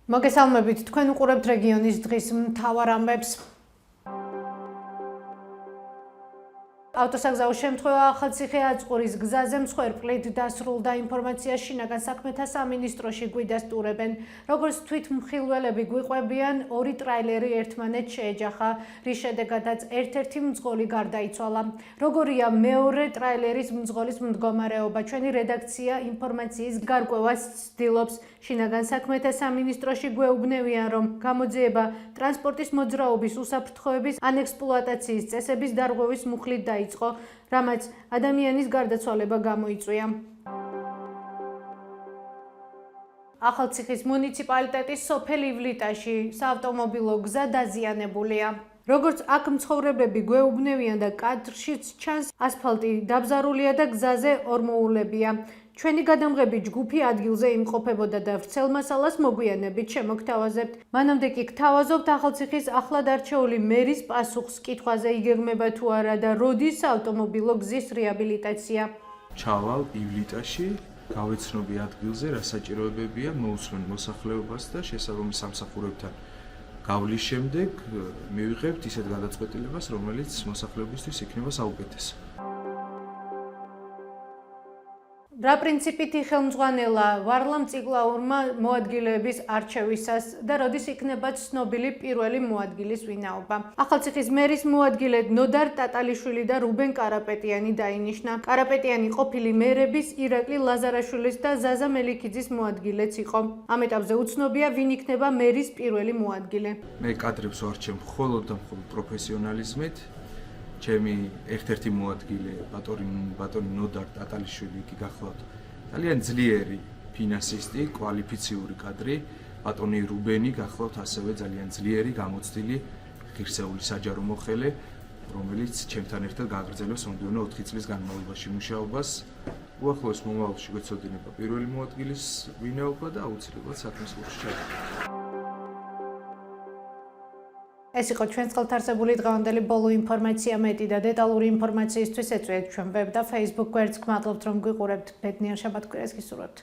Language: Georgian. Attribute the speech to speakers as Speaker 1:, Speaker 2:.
Speaker 1: მოგესალმებით, თქვენ უყურებთ რეგიონის დღის მთავარ ამბებს. ავტოსაგზაო შემთხვევა ახალციხე აწყურის გზაზე მსხვერპლით დასრულდა ინფორმაცია შინაგან საქმეთა სამინისტროში გვიდასტურებენ. როგორც თვითმხილველები გვიყვებიან, ორი ტრაილერი ერთმანეთს შეეჯახა, რის შედეგადაც ერთ-ერთი მძღოლი გარდაიცვალა. როგორია მეორე ტრაილერის მძღოლის მდგომარეობა? ჩვენი რედაქცია ინფორმაციის გარკვევას ცდილობს. შინაგან საქმეთა სამინისტროში გვეუბნევიან, რომ გამოძიება ტრანსპორტის მოძრაობის უსაფრთხოების ან ექსპლუატაციის წესების დარღვევის მუხლით დაიწყო, რამაც ადამიანის გარდაცვალება გამოიწვია. ახალციხის მუნიციპალიტეტის სოფელ ივლიტაში საავტომობილო გზა დაზიანებულია. როგორც აქ მცხოვრებლები გვეუბნევიან და კადრშიც ჩანს, ასფალტი დაბზარულია და გზაზე ორმოულებია. ჩვენი გადამღები ჯგუფი ადგილზე იმყოფებოდა და ვრცელ მასალას მოგვიანებით შემოგთავაზებთ. მანამდე კი გთავაზობთ ახალციხის ახლად არჩეული მერის პასუხს კითხვაზე, იგეგმება თუ არა და როდის საავტომობილო გზის რეაბილიტაცია.
Speaker 2: ჩავალ ივლიტაში, გავეცნობი ადგილზე, რა საჭიროებებია, მოусვენ მოსახლეობას და შესაბამის სამსახურებთან გავლის შემდეგ მივიღებთ ისეთ გადაწყვეტილებას, რომელიც მოსახლეობისთვის იქნება საუკეთესო. რა პრინციპით იხელმძღვანელა ვარლამ წიგლაურმა მოადგილეების არჩევისას და როდის იქნება ცნობილი პირველი მოადგილის ვინაობა? ახალციხის მერის მოადგილედ ნოდარ ტატალიშვილი და რუბენ კარაპეტიანი დაინიშნა. კარაპეტიანი ყოფილი მერების ირაკლი ლაზარაშვილის და ზაზა მელიქიძის მოადგილეც იყო. ამ ეტაპზე უცნობია, ვინ იქნება მერის პირველი მოადგილე. მე კადრებს ვარჩევ მხოლოდ და მხოლოდ პროფესიონალიზმით. ჩემი ერთ-ერთი მოადგილე ბატონი ნოდარ ტატალიშვილი კი გახლავთ ძალიან ძლიერი ფინანსისტი, კვალიფიციური კადრი, ბატონი რუბენი გახლავთ ასევე ძალიან ძლიერი, გამოცდილი, ღირსეული საჯარო მოხელე, რომელიც ჩემთან ერთად გააგრძელებს მომდევნო 4 წლის განმავლობაში მუშაობას. უახლოეს მომავალში გვეცოდინება პირველი მოადგილის ვინაობა და აუცილებლად საქმის კურსში ჩავდივართ. ეს იყო ჩვენს ხელთ არსებული დღევანდელი ბოლო ინფორმაცია. მეტი და დეტალური ინფორმაციისთვის ეწვიეთ ჩვენ ვებ და Facebook გვერდს. გმადლობთ, რომ გვიყურებთ. ბედნიერ შაბათ-კვირას გისურვებთ.